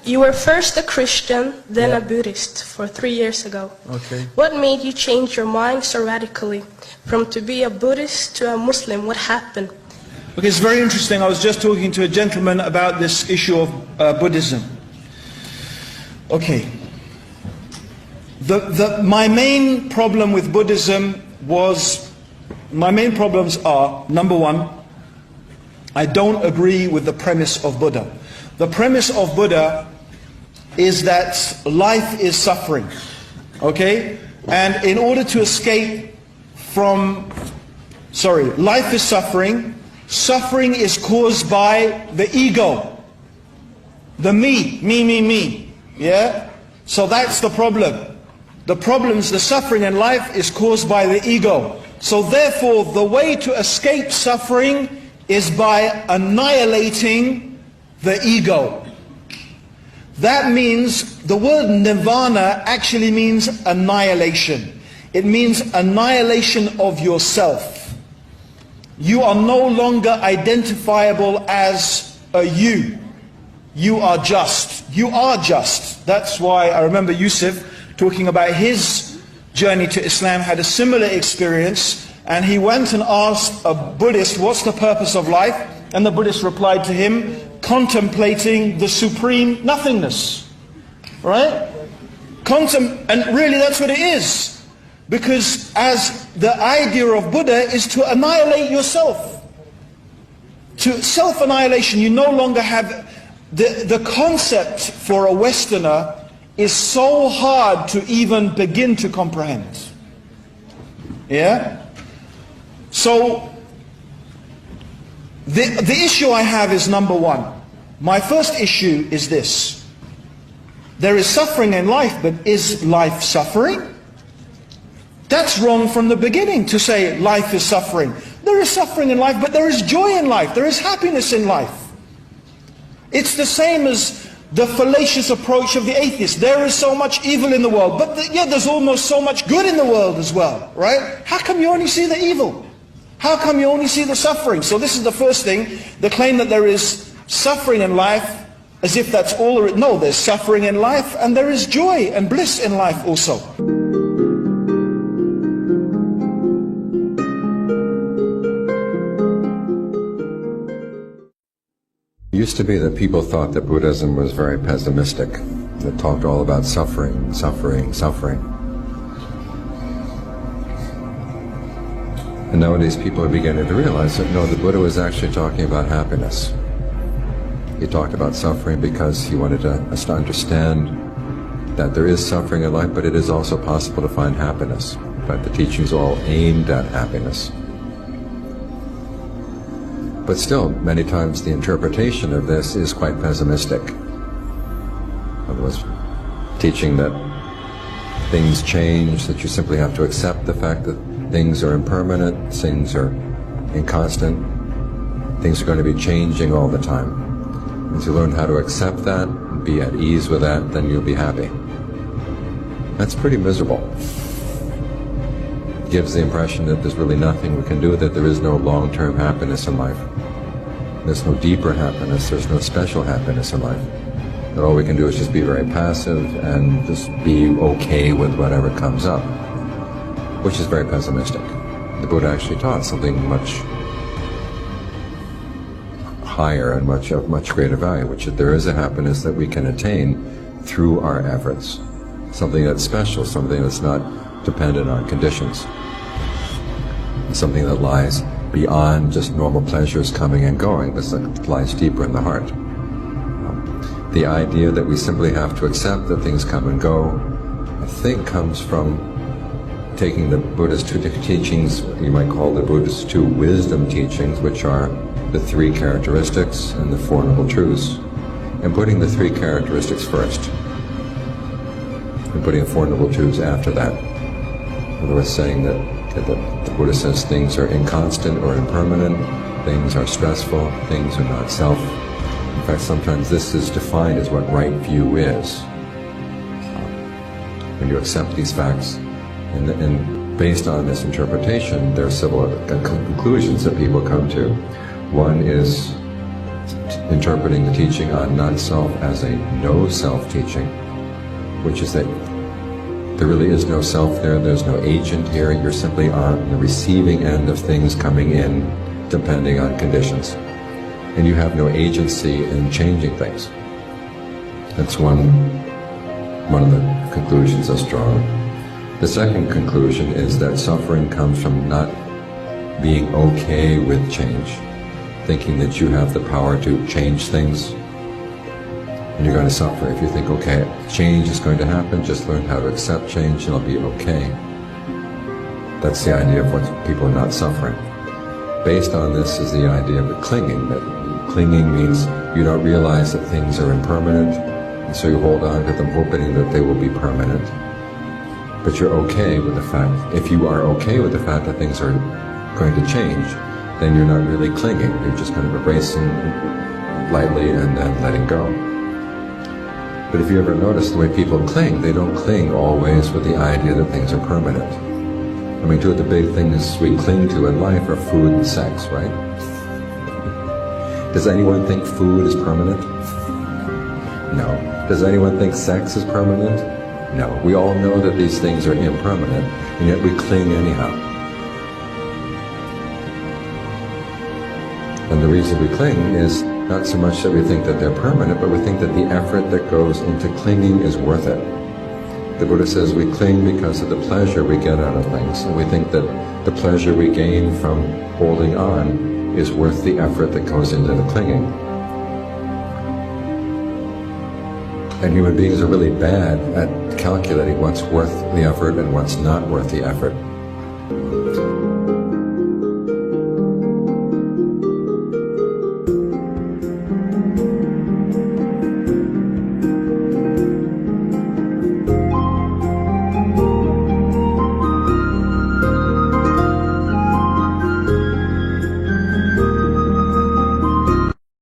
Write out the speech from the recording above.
You were first a Christian, then a Buddhist for 3 years ago. Okay. What made you change your mind so radically from to be a Buddhist to a Muslim? What happened? Okay, it's very interesting. I was just talking to a gentleman about this issue of Buddhism. Okay. My main problem with Buddhism my main problems are, number one, I don't agree with the premise of Buddha. The premise of Buddha is that life is suffering, okay? And in order to escape life is suffering. Suffering is caused by the ego, the me, yeah? So that's the problem. The suffering in life is caused by the ego. So therefore, the way to escape suffering is by annihilating the ego. That means the word nirvana actually means annihilation. It means annihilation of yourself. You are no longer identifiable as a you. You are just. You are just. That's why I remember Yusuf talking about his journey to Islam, had a similar experience, and he went and asked a Buddhist, what's the purpose of life? And the Buddhist replied to him, contemplating the supreme nothingness. Right? And really that's what it is. Because as the idea of Buddha is to annihilate yourself. To self-annihilation, you no longer have... The concept for a Westerner is so hard to even begin to comprehend. Yeah? So, the issue I have is number one. My first issue is this. There is suffering in life, but is life suffering? That's wrong from the beginning to say life is suffering. There is suffering in life, but there is joy in life. There is happiness in life. It's the same as the fallacious approach of the atheist. There is so much evil in the world, but there's almost so much good in the world as well, right? How come you only see the evil? How come you only see the suffering? So this is the first thing, the claim that there is suffering in life, as if that's all there is. No, there's suffering in life, and there is joy and bliss in life also. It used to be that people thought that Buddhism was very pessimistic. It talked all about suffering, suffering, suffering. And nowadays people are beginning to realize that no, the Buddha was actually talking about happiness. He talked about suffering because he wanted us to understand that there is suffering in life, but it is also possible to find happiness. In fact, the teachings are all aimed at happiness. But still, many times the interpretation of this is quite pessimistic. In other words, teaching that things change, that you simply have to accept the fact that things are impermanent, things are inconstant, things are going to be changing all the time. As you learn how to accept that, and be at ease with that, then you'll be happy. That's pretty miserable. It gives the impression that there's really nothing we can do, that there is no long-term happiness in life. There's no deeper happiness, there's no special happiness in life. That all we can do is just be very passive and just be okay with whatever comes up, which is very pessimistic. The Buddha actually taught something much higher and of much greater value, which is there is a happiness that we can attain through our efforts. Something that's special, something that's not dependent on conditions. Something that lies beyond just normal pleasures coming and going, but lies deeper in the heart. The idea that we simply have to accept that things come and go, I think comes from taking the Buddha's two teachings, you might call the Buddha's two wisdom teachings, which are the three characteristics and the Four Noble Truths, and putting the three characteristics first, and putting the Four Noble Truths after that. In other words, saying that the Buddha says things are inconstant or impermanent, things are stressful, things are not self. In fact, sometimes this is defined as what right view is. When you accept these facts, and based on this interpretation, there are several conclusions that people come to. One is interpreting the teaching on non-self as a no-self teaching, which is that there really is no self there, there's no agent here, you're simply on the receiving end of things coming in depending on conditions. And you have no agency in changing things. That's one of the conclusions that's drawn. The second conclusion is that suffering comes from not being okay with change, thinking that you have the power to change things, and you're going to suffer. If you think, okay, change is going to happen, just learn how to accept change and it'll be okay. That's the idea of what people are not suffering. Based on this is the idea of clinging, that clinging means you don't realize that things are impermanent, and so you hold on to them hoping that they will be permanent. But you're okay with the fact, if you are okay with the fact that things are going to change, then you're not really clinging, you're just kind of embracing lightly and then letting go. But if you ever notice the way people cling, they don't cling always with the idea that things are permanent. I mean, two of the big things we cling to in life are food and sex, right? Does anyone think food is permanent? No. Does anyone think sex is permanent? No. We all know that these things are impermanent, and yet we cling anyhow. And the reason we cling is not so much that we think that they're permanent, but we think that the effort that goes into clinging is worth it. The Buddha says we cling because of the pleasure we get out of things, and we think that the pleasure we gain from holding on is worth the effort that goes into the clinging. And human beings are really bad at calculating what's worth the effort and what's not worth the effort.